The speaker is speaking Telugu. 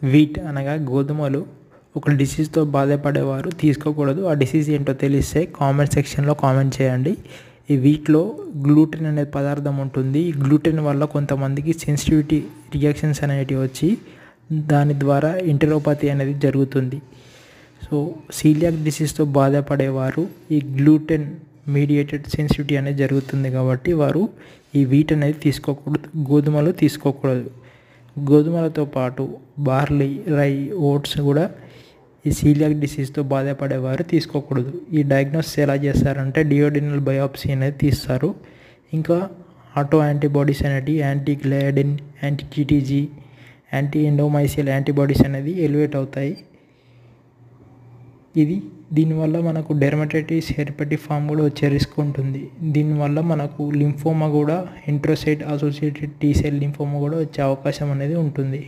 వీట్ అనగా గోధుమలు ఒక డిసీజ్తో బాధపడేవారు తీసుకోకూడదు. ఆ డిసీజ్ ఏంటో తెలిస్తే కామెంట్ సెక్షన్లో కామెంట్ చేయండి. ఈ వీటిలో గ్లూటెన్ అనే పదార్థం ఉంటుంది. ఈ గ్లూటెన్ వల్ల కొంతమందికి సెన్సిటివిటీ రియాక్షన్స్ అనేటివి వచ్చి దాని ద్వారా ఎంటెరోపతి అనేది జరుగుతుంది. సో సీలియాక్ డిసీజ్తో బాధపడేవారు ఈ గ్లూటెన్ మీడియేటెడ్ సెన్సిటివిటీ అనేది జరుగుతుంది కాబట్టి వారు ఈ వీట్ అనేది తీసుకోకూడదు, గోధుమలు తీసుకోకూడదు. గోధుమలతో పాటు బార్లీ, రై, ఓట్స్ కూడా ఈ సీలియాక్ డిసీజ్తో బాధపడేవారు తీసుకోకూడదు. ఈ డయాగ్నోసిస్ ఎలా చేస్తారంటే డియోడినల్ బయాప్సీ అనేది తీస్తారు. ఇంకా ఆటో యాంటీబాడీస్ అనేవి యాంటీగ్లైడిన్, యాంటీ టీటీజీ, యాంటీ ఎండోమైసిల్ యాంటీబాడీస్ అనేది ఎలివేట్ అవుతాయి. దీనివల్ల మనకు డెర్మటైటిస్ హెర్పెటిఫామ్ కూడా వచ్చే రిస్క్ ఉంటుంది. దీనివల్ల మనకు లింఫోమా కూడా ఎంట్రోసైట్ అసోసియేటెడ్ టీ సెల్ లింఫోమా కూడా వచ్చే అవకాశం అనేది ఉంటుంది.